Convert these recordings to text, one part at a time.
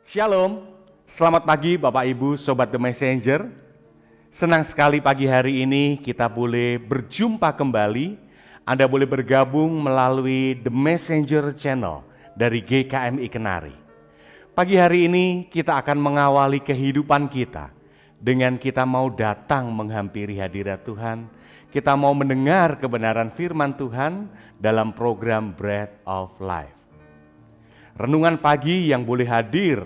Shalom, selamat pagi Bapak Ibu Sobat The Messenger. Senang sekali pagi hari ini kita boleh berjumpa kembali. Anda boleh bergabung melalui The Messenger Channel dari GKMI Kenari. Pagi hari ini kita akan mengawali kehidupan kita dengan kita mau datang menghampiri hadirat Tuhan. Kita mau mendengar kebenaran firman Tuhan dalam program Bread of Life. Renungan pagi yang boleh hadir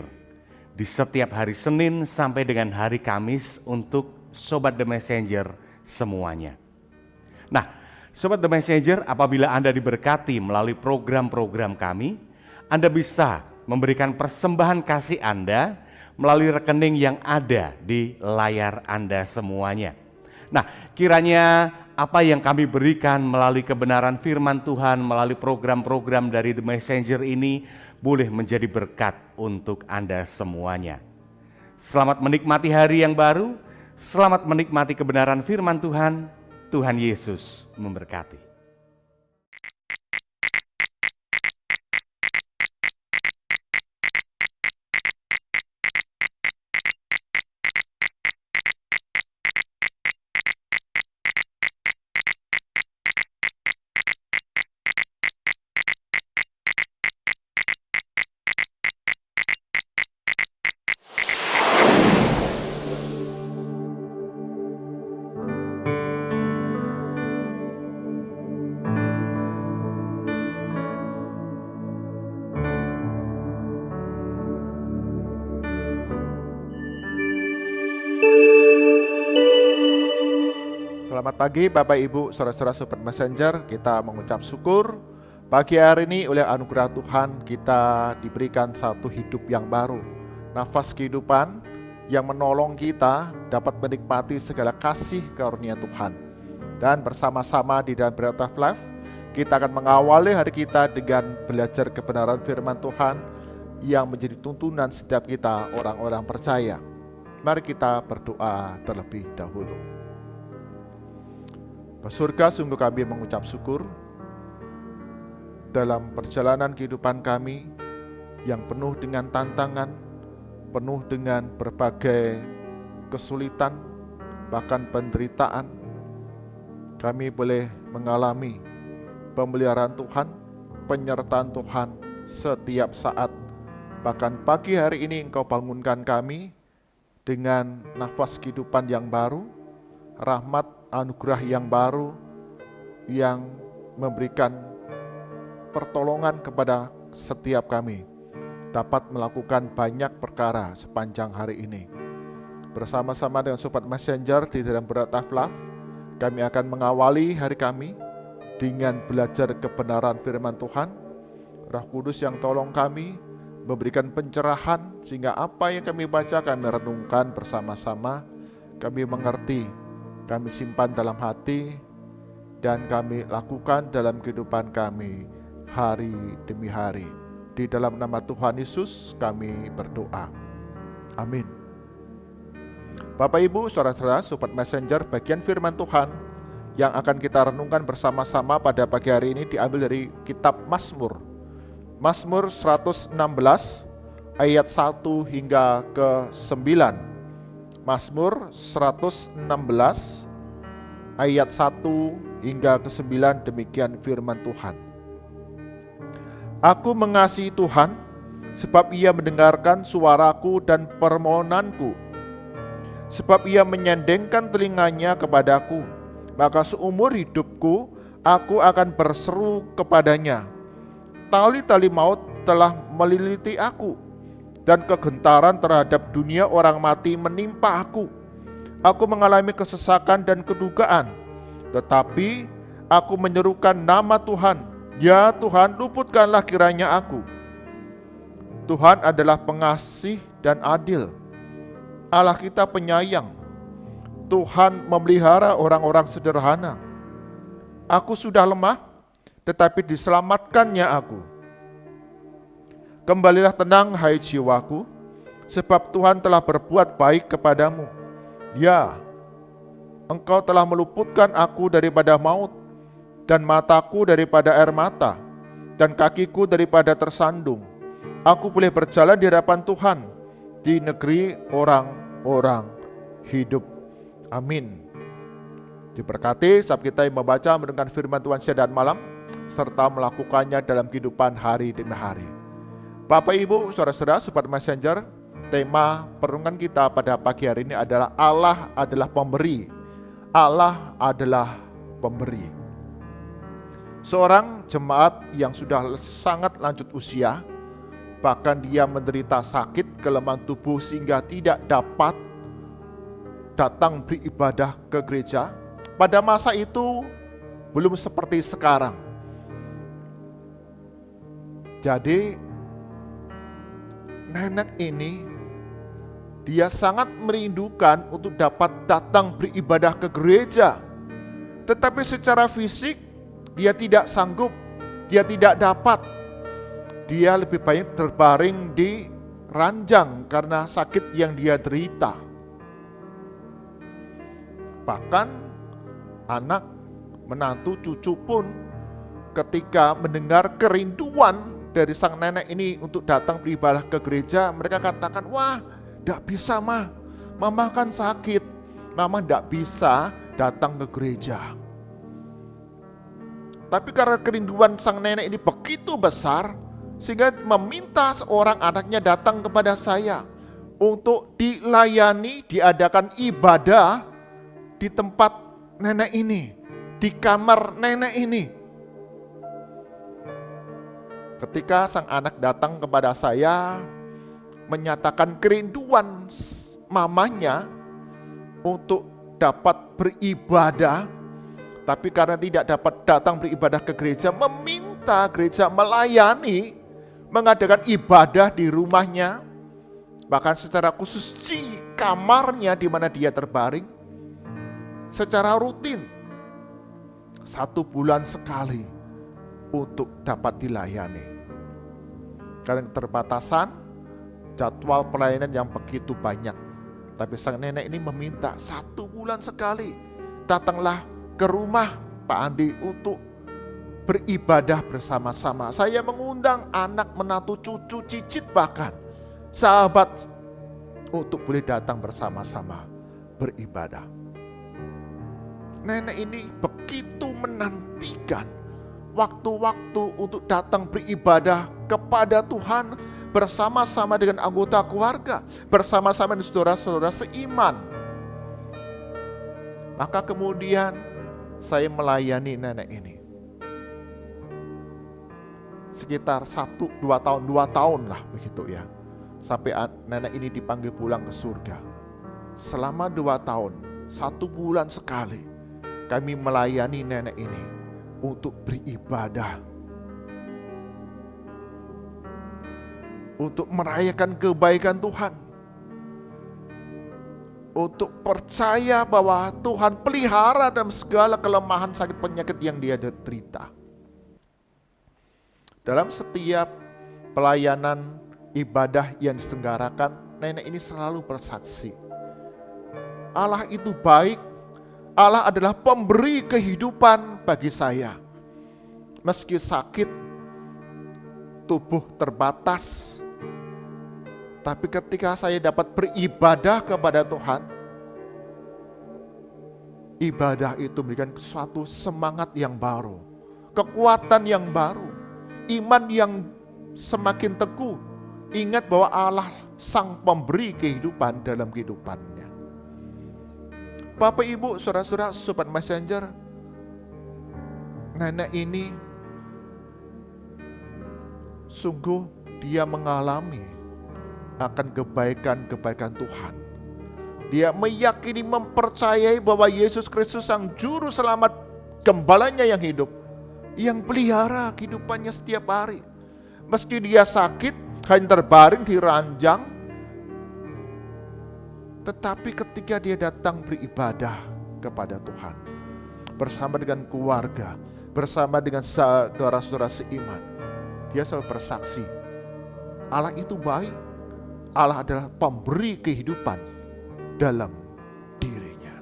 di setiap hari Senin sampai dengan hari Kamis untuk Sobat The Messenger semuanya. Nah, Sobat The Messenger, apabila Anda diberkati melalui program-program kami, Anda bisa memberikan persembahan kasih Anda melalui rekening yang ada di layar Anda semuanya. Nah, kiranya apa yang kami berikan melalui kebenaran firman Tuhan, melalui program-program dari The Messenger ini boleh menjadi berkat untuk Anda semuanya. Selamat menikmati hari yang baru, selamat menikmati kebenaran firman Tuhan. Tuhan Yesus memberkati. Selamat pagi Bapak Ibu, saudara-saudara Sobat Messenger. Kita mengucap syukur pagi hari ini oleh anugerah Tuhan kita diberikan satu hidup yang baru, nafas kehidupan yang menolong kita dapat menikmati segala kasih karunia Tuhan. Dan bersama-sama di dalam Bread of Life, kita akan mengawali hari kita dengan belajar kebenaran firman Tuhan yang menjadi tuntunan setiap kita orang-orang percaya. Mari kita berdoa terlebih dahulu. Bapa Surga, sungguh kami mengucap syukur dalam perjalanan kehidupan kami yang penuh dengan tantangan, penuh dengan berbagai kesulitan, bahkan penderitaan. Kami boleh mengalami pemeliharaan Tuhan, penyertaan Tuhan setiap saat. Bahkan pagi hari ini Engkau bangunkan kami dengan nafas kehidupan yang baru, rahmat anugerah yang baru yang memberikan pertolongan kepada setiap kami dapat melakukan banyak perkara sepanjang hari ini. Bersama-sama dengan Sobat Messenger di dalam Bread of Life, kami akan mengawali hari kami dengan belajar kebenaran firman Tuhan. Roh Kudus yang tolong kami memberikan pencerahan sehingga apa yang kami baca kami renungkan bersama-sama, kami mengerti, kami simpan dalam hati, dan kami lakukan dalam kehidupan kami hari demi hari. Di dalam nama Tuhan Yesus kami berdoa. Amin. Bapak Ibu, saudara-saudara, Sobat Messenger, bagian firman Tuhan yang akan kita renungkan bersama-sama pada pagi hari ini diambil dari kitab Mazmur. Mazmur 116 ayat 1 hingga ke 9. Mazmur 116 ayat 1 hingga ke 9, demikian firman Tuhan. Aku mengasihi Tuhan sebab Ia mendengarkan suaraku dan permohonanku. Sebab Ia menyendengkan telinganya kepadaku, maka seumur hidupku aku akan berseru kepadanya. Tali-tali maut telah meliliti aku, dan kegentaran terhadap dunia orang mati menimpa aku. Aku mengalami kesesakan dan kedukaan, tetapi aku menyerukan nama Tuhan. Ya Tuhan, luputkanlah kiranya aku. Tuhan adalah pengasih dan adil. Allah kita penyayang. Tuhan memelihara orang-orang sederhana. Aku sudah lemah, tetapi diselamatkannya aku. Kembalilah tenang, hai jiwaku, sebab Tuhan telah berbuat baik kepadamu. Ya, Engkau telah meluputkan aku daripada maut, dan mataku daripada air mata, dan kakiku daripada tersandung. Aku boleh berjalan di hadapan Tuhan di negeri orang-orang hidup. Amin. Diberkati saat kita membaca mendengar firman Tuhan siang dan malam, serta melakukannya dalam kehidupan hari demi hari. Bapak, Ibu, saudara-saudara, Sobat Messenger, tema perenungan kita pada pagi hari ini adalah Allah adalah pemberi. Allah adalah pemberi. Seorang jemaat yang sudah sangat lanjut usia, bahkan dia menderita sakit kelemahan tubuh sehingga tidak dapat datang beribadah ke gereja. Pada masa itu belum seperti sekarang. Jadi nenek ini dia sangat merindukan untuk dapat datang beribadah ke gereja. Tetapi secara fisik dia tidak sanggup, dia tidak dapat. Dia lebih baik terbaring di ranjang karena sakit yang dia derita. Bahkan anak, menantu, cucu pun ketika mendengar kerinduan dari sang nenek ini untuk datang beribadah ke gereja, mereka katakan, wah, tidak bisa mama kan sakit, mama tidak bisa datang ke gereja. Tapi karena kerinduan sang nenek ini begitu besar, sehingga meminta seorang anaknya datang kepada saya untuk dilayani, diadakan ibadah di tempat nenek ini, di kamar nenek ini. Ketika sang anak datang kepada saya, menyatakan kerinduan mamanya untuk dapat beribadah, tapi karena tidak dapat datang beribadah ke gereja, meminta gereja melayani, mengadakan ibadah di rumahnya, bahkan secara khusus di kamarnya di mana dia terbaring, secara rutin 1 bulan sekali untuk dapat dilayani. Karena keterbatasan jadwal pelayanan yang begitu banyak, tapi sang nenek ini meminta 1 bulan sekali, datanglah ke rumah Pak Andi untuk beribadah bersama-sama. Saya mengundang anak, menantu, cucu, cicit, bahkan sahabat untuk boleh datang bersama-sama beribadah. Nenek ini begitu menantikan waktu-waktu untuk datang beribadah kepada Tuhan bersama-sama dengan anggota keluarga, bersama-sama dengan saudara-saudara seiman. Maka kemudian saya melayani nenek ini sekitar 1-2 tahun lah begitu ya, sampai nenek ini dipanggil pulang ke surga. Selama 2 tahun, 1 bulan sekali kami melayani nenek ini untuk beribadah, untuk merayakan kebaikan Tuhan, untuk percaya bahwa Tuhan pelihara dalam segala kelemahan, sakit, penyakit yang dia derita. Dalam setiap pelayanan ibadah yang diselenggarakan, nenek ini selalu bersaksi, Allah itu baik, Allah adalah pemberi kehidupan bagi saya. Meski sakit, tubuh terbatas, tapi ketika saya dapat beribadah kepada Tuhan, ibadah itu memberikan suatu semangat yang baru, kekuatan yang baru, iman yang semakin teguh. Ingat bahwa Allah sang pemberi kehidupan dalam kehidupannya. Bapak, Ibu, saudara-saudara, Sobat Messenger, nenek ini sungguh dia mengalami akan kebaikan-kebaikan Tuhan. Dia meyakini, mempercayai bahwa Yesus Kristus sang juru selamat, gembalanya yang hidup, yang pelihara kehidupannya setiap hari. Meski dia sakit, hanya terbaring di ranjang, tetapi ketika dia datang beribadah kepada Tuhan, bersama dengan keluarga, bersama dengan saudara-saudara seiman, dia selalu bersaksi, Allah itu baik, Allah adalah pemberi kehidupan dalam dirinya.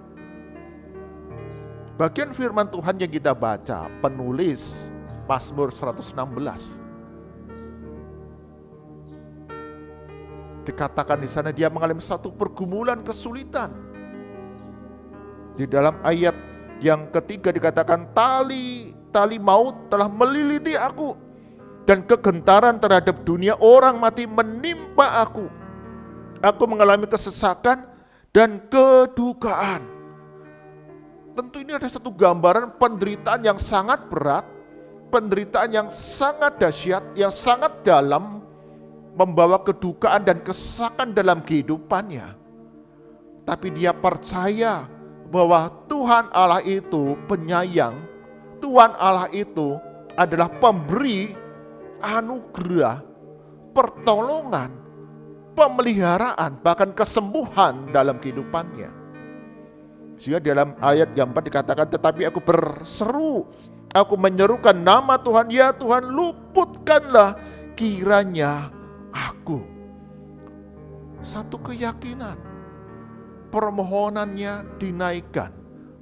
Bagian firman Tuhan yang kita baca, penulis Mazmur 116 Dikatakan di sana dia mengalami satu pergumulan kesulitan. Di dalam ayat yang ketiga dikatakan tali maut telah meliliti aku dan kegentaran terhadap dunia orang mati menimpa aku. Aku mengalami kesesakan dan kedukaan. Tentu ini ada satu gambaran penderitaan yang sangat berat, penderitaan yang sangat dahsyat, yang sangat dalam, membawa kedukaan dan kesesakan dalam kehidupannya. Tapi dia percaya bahwa Tuhan Allah itu penyayang, Tuhan Allah itu adalah pemberi anugerah, pertolongan, pemeliharaan, bahkan kesembuhan dalam kehidupannya. Sehingga dalam ayat yang 4 dikatakan, tetapi aku berseru, aku menyerukan nama Tuhan, ya Tuhan luputkanlah kiranya aku. Satu keyakinan, permohonannya dinaikkan,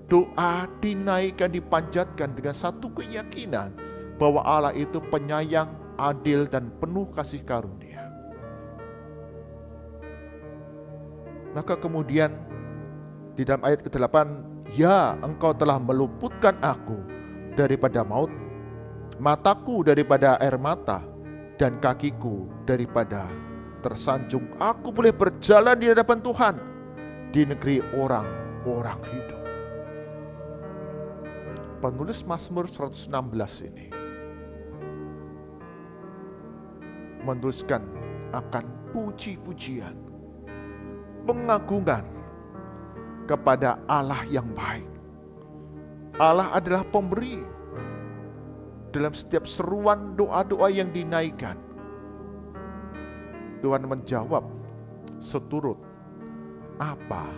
doa dinaikkan, dipanjatkan dengan satu keyakinan bahwa Allah itu penyayang, adil, dan penuh kasih karunia. Maka kemudian di dalam ayat ke-8, ya engkau telah meluputkan aku daripada maut, mataku daripada air mata, dan kakiku daripada tersanjung. Aku boleh berjalan di hadapan Tuhan di negeri orang-orang hidup. Penulis Mazmur 116 ini menuliskan akan puji-pujian, pengagungan kepada Allah yang baik. Allah adalah pemberi. Dalam setiap seruan doa-doa yang dinaikkan, Tuhan menjawab seturut apa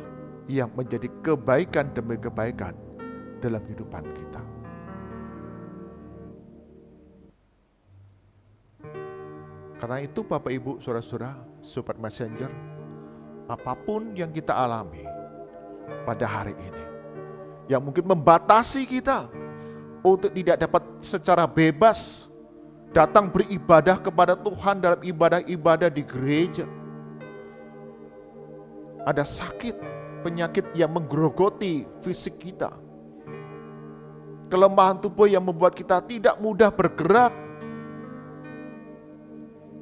yang menjadi kebaikan demi kebaikan dalam kehidupan kita. Karena itu Bapak Ibu, Saudara-saudara, Sobat Messenger, apapun yang kita alami pada hari ini, yang mungkin membatasi kita untuk tidak dapat secara bebas datang beribadah kepada Tuhan dalam ibadah-ibadah di gereja. Ada sakit, penyakit yang menggerogoti fisik kita, kelemahan tubuh yang membuat kita tidak mudah bergerak.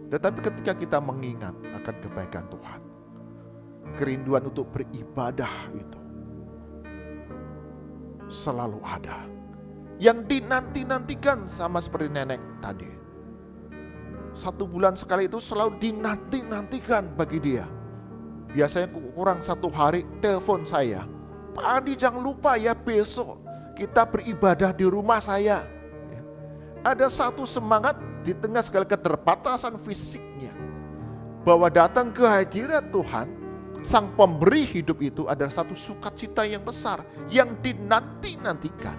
Tetapi ketika kita mengingat akan kebaikan Tuhan, kerinduan untuk beribadah itu selalu ada, yang dinanti-nantikan, sama seperti nenek tadi. 1 bulan sekali itu selalu dinanti-nantikan bagi dia. Biasanya kurang 1 hari telepon saya, Pak Andi jangan lupa ya besok kita beribadah di rumah saya. Ada satu semangat di tengah segala keterbatasan fisiknya, bahwa datang ke hadirat Tuhan, Sang Pemberi hidup itu adalah satu sukacita yang besar, yang dinanti-nantikan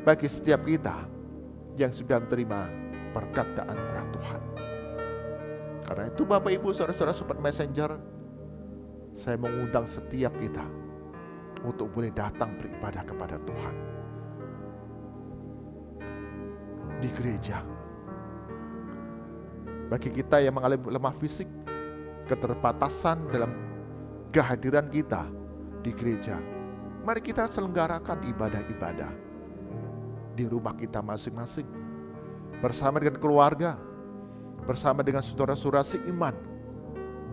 bagi setiap kita yang sudah menerima berkat dan anugerah Tuhan. Karena itu Bapak Ibu, Saudara-saudara, Sobat Messenger, saya mengundang setiap kita untuk boleh datang beribadah kepada Tuhan di gereja. Bagi kita yang mengalami lemah fisik, keterbatasan dalam kehadiran kita di gereja, mari kita selenggarakan ibadah-ibadah di rumah kita masing-masing, bersama dengan keluarga, bersama dengan saudara-saudara seiman.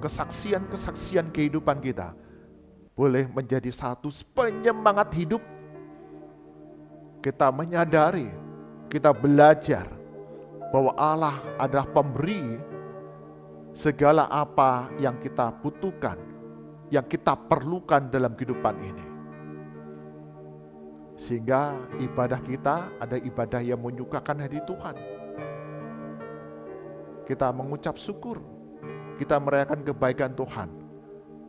Kesaksian-kesaksian kehidupan kita boleh menjadi satu penyemangat hidup. Kita menyadari, kita belajar bahwa Allah adalah pemberi segala apa yang kita butuhkan, yang kita perlukan dalam kehidupan ini. Sehingga ibadah kita ada ibadah yang menyukakan hati Tuhan. Kita mengucap syukur, kita merayakan kebaikan Tuhan,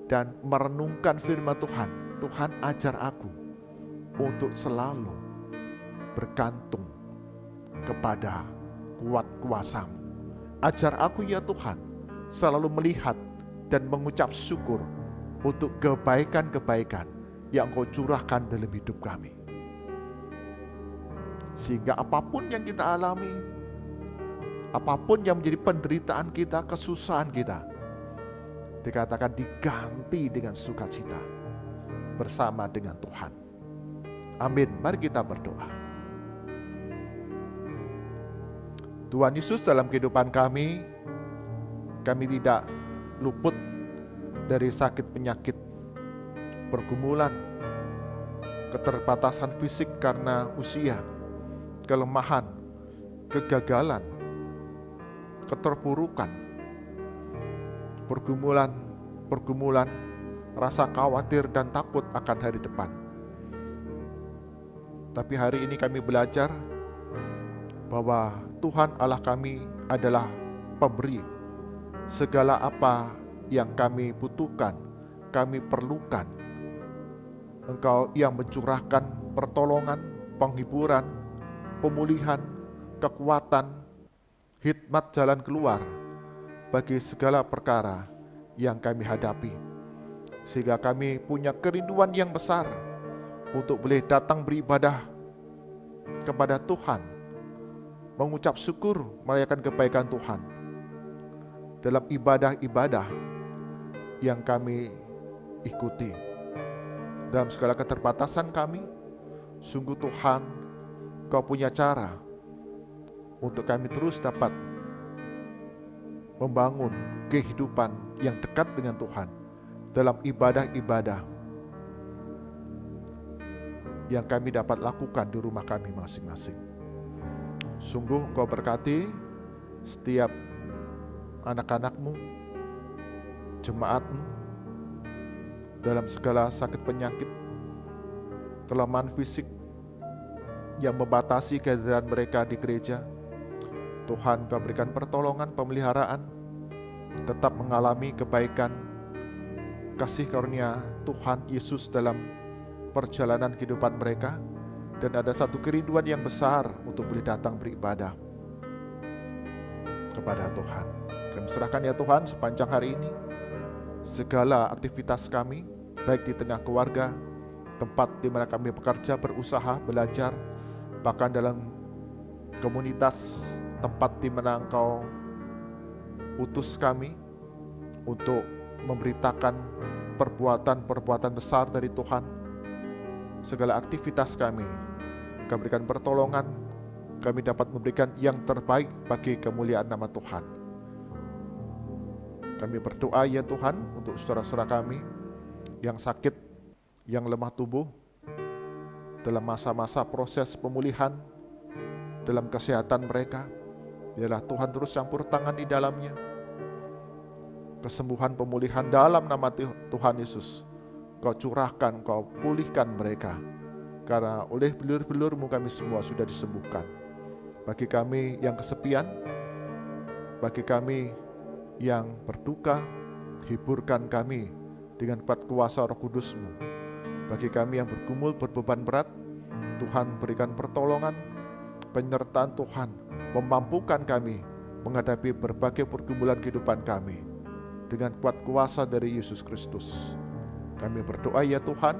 dan merenungkan firman Tuhan. Tuhan, ajar aku untuk selalu bergantung kepada kuat kuasa-Mu. Ajar aku ya Tuhan, selalu melihat dan mengucap syukur untuk kebaikan-kebaikan yang Engkau curahkan dalam hidup kami. Sehingga apapun yang kita alami, apapun yang menjadi penderitaan kita, kesusahan kita, dikatakan diganti dengan sukacita bersama dengan Tuhan. Amin. Mari kita berdoa. Tuhan Yesus, dalam kehidupan kami tidak luput dari sakit penyakit, pergumulan, keterbatasan fisik karena usia, kelemahan, kegagalan, keterpurukan, pergumulan, rasa khawatir dan takut akan hari depan. Tapi hari ini kami belajar bahwa Tuhan Allah kami adalah pemberi segala apa yang kami butuhkan, kami perlukan. Engkau yang mencurahkan pertolongan, penghiburan, pemulihan, kekuatan, hikmat jalan keluar bagi segala perkara yang kami hadapi. Sehingga kami punya kerinduan yang besar untuk boleh datang beribadah kepada Tuhan, mengucap syukur, merayakan kebaikan Tuhan dalam ibadah-ibadah yang kami ikuti. Dalam segala keterbatasan kami, sungguh Tuhan, Kau punya cara untuk kami terus dapat membangun kehidupan yang dekat dengan Tuhan dalam ibadah-ibadah yang kami dapat lakukan di rumah kami masing-masing. Sungguh Engkau berkati setiap anak-anak-Mu, jemaat-Mu, dalam segala sakit penyakit, kelemahan fisik yang membatasi kehadiran mereka di gereja. Tuhan, Kau berikan pertolongan, pemeliharaan, tetap mengalami kebaikan, kasih karunia Tuhan Yesus dalam perjalanan kehidupan mereka. Dan ada satu kerinduan yang besar untuk boleh datang beribadah kepada Tuhan. Kami serahkan ya Tuhan sepanjang hari ini segala aktivitas kami, baik di tengah keluarga, tempat di mana kami bekerja, berusaha, belajar, bahkan dalam komunitas, tempat di mana Engkau utus kami untuk memberitakan perbuatan-perbuatan besar dari Tuhan. Segala aktivitas kami berikan pertolongan, kami dapat memberikan yang terbaik bagi kemuliaan nama Tuhan. Kami berdoa ya Tuhan untuk saudara-saudara kami yang sakit, yang lemah tubuh, dalam masa-masa proses pemulihan, dalam kesehatan mereka. Biarlah Tuhan terus campur tangan di dalamnya. Kesembuhan, pemulihan dalam nama Tuhan Yesus Kau curahkan, Kau pulihkan mereka. Karena oleh belur-belur-Mu kami semua sudah disembuhkan. Bagi kami yang kesepian, bagi kami yang berduka, hiburkan kami dengan kuat kuasa Roh Kudus-Mu. Bagi kami yang bergumul, berbeban berat, Tuhan berikan pertolongan, penyertaan Tuhan, memampukan kami menghadapi berbagai pergumulan kehidupan kami dengan kuat kuasa dari Yesus Kristus. Kami berdoa ya Tuhan,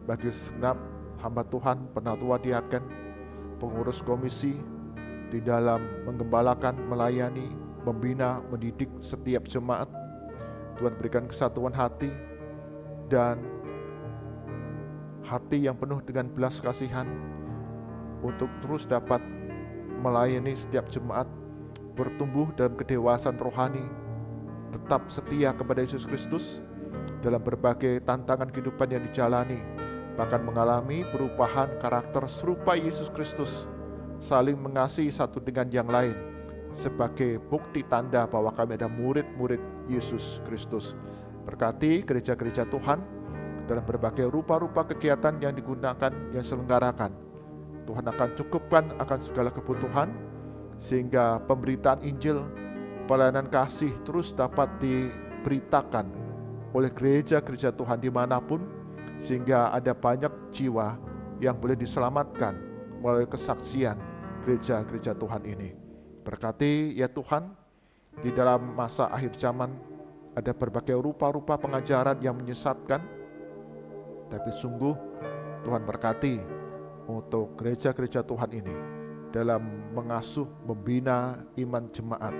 bagi segenap hamba Tuhan, penatua diaken, pengurus komisi, di dalam menggembalakan, melayani, membina, mendidik setiap jemaat. Tuhan berikan kesatuan hati dan hati yang penuh dengan belas kasihan untuk terus dapat melayani setiap jemaat, bertumbuh dalam kedewasaan rohani, tetap setia kepada Yesus Kristus dalam berbagai tantangan kehidupan yang dijalani, bahkan mengalami perubahan karakter serupa Yesus Kristus, saling mengasihi satu dengan yang lain sebagai bukti tanda bahwa kami ada murid-murid Yesus Kristus. Berkati gereja-gereja Tuhan dalam berbagai rupa-rupa kegiatan yang digunakan, yang selenggarakan. Tuhan akan cukupkan akan segala kebutuhan, sehingga pemberitaan Injil, pelayanan kasih terus dapat diberitakan oleh gereja-gereja Tuhan dimanapun, sehingga ada banyak jiwa yang boleh diselamatkan melalui kesaksian gereja-gereja Tuhan ini. Berkati ya Tuhan, di dalam masa akhir zaman ada berbagai rupa-rupa pengajaran yang menyesatkan, tapi sungguh Tuhan berkati untuk gereja-gereja Tuhan ini dalam mengasuh, membina iman jemaat,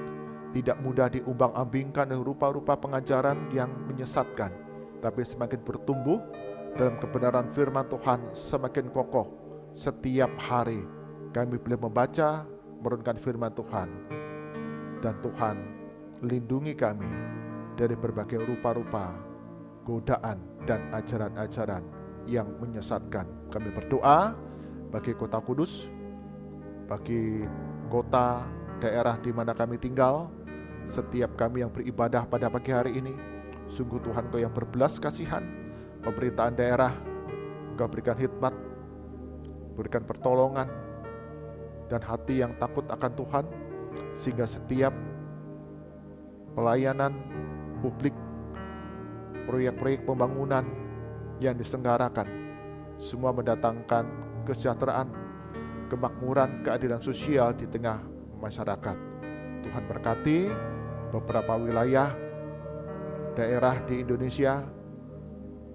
tidak mudah diumbang-ambingkan oleh rupa-rupa pengajaran yang menyesatkan, tapi semakin bertumbuh dalam kebenaran firman Tuhan, semakin kokoh. Setiap hari kami boleh membaca, merenungkan firman Tuhan, dan Tuhan lindungi kami dari berbagai rupa-rupa godaan dan ajaran-ajaran yang menyesatkan. Kami berdoa bagi Kota Kudus, bagi kota daerah di mana kami tinggal, setiap kami yang beribadah pada pagi hari ini. Sungguh Tuhan, Kau yang berbelas kasihan. Pemerintahan daerah, Kau berikan hikmat, berikan pertolongan, dan hati yang takut akan Tuhan, sehingga setiap pelayanan publik, proyek-proyek pembangunan yang diselenggarakan, semua mendatangkan kesejahteraan, kemakmuran, keadilan sosial di tengah masyarakat. Tuhan berkati beberapa wilayah daerah di Indonesia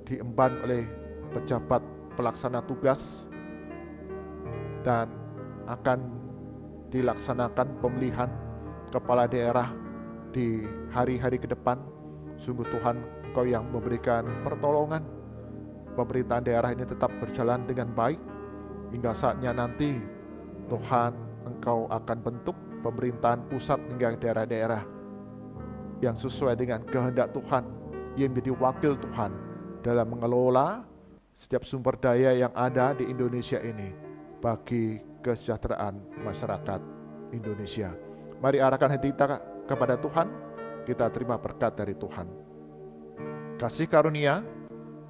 diemban oleh pejabat pelaksana tugas, dan akan dilaksanakan pemilihan kepala daerah di hari-hari ke depan. Sungguh Tuhan, Engkau yang memberikan pertolongan, pemerintahan daerah ini tetap berjalan dengan baik, hingga saatnya nanti Tuhan, Engkau akan bentuk pemerintahan pusat hingga daerah-daerah yang sesuai dengan kehendak Tuhan, yang menjadi wakil Tuhan dalam mengelola setiap sumber daya yang ada di Indonesia ini bagi kesejahteraan masyarakat Indonesia. Mari arahkan hati kita kepada Tuhan, kita terima berkat dari Tuhan. Kasih karunia,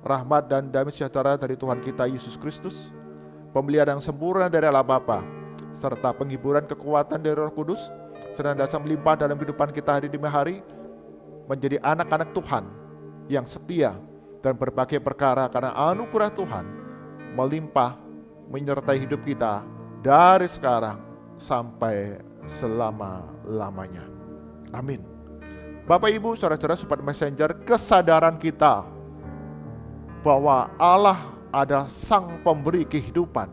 rahmat dan damai sejahtera dari Tuhan kita Yesus Kristus, pemeliharaan yang sempurna dari Allah Bapa, serta penghiburan kekuatan dari Roh Kudus senantiasa melimpah dalam kehidupan kita hari demi hari, menjadi anak-anak Tuhan yang setia dan berbagai perkara, karena anugerah Tuhan melimpah menyertai hidup kita dari sekarang sampai selama-lamanya. Amin. Bapak Ibu, saudara-saudara Sobat Messenger, kesadaran kita bahwa Allah adalah Sang Pemberi kehidupan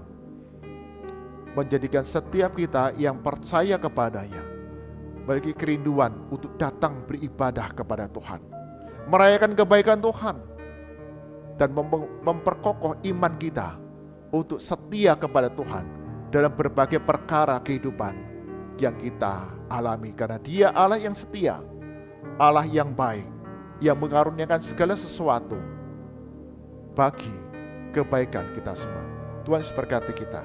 menjadikan setiap kita yang percaya kepadanya memiliki kerinduan untuk datang beribadah kepada Tuhan, merayakan kebaikan Tuhan, dan memperkokoh iman kita untuk setia kepada Tuhan dalam berbagai perkara kehidupan yang kita alami, karena Dia Allah yang setia, Allah yang baik, yang mengaruniakan segala sesuatu bagi kebaikan kita semua. Tuhan memberkati kita.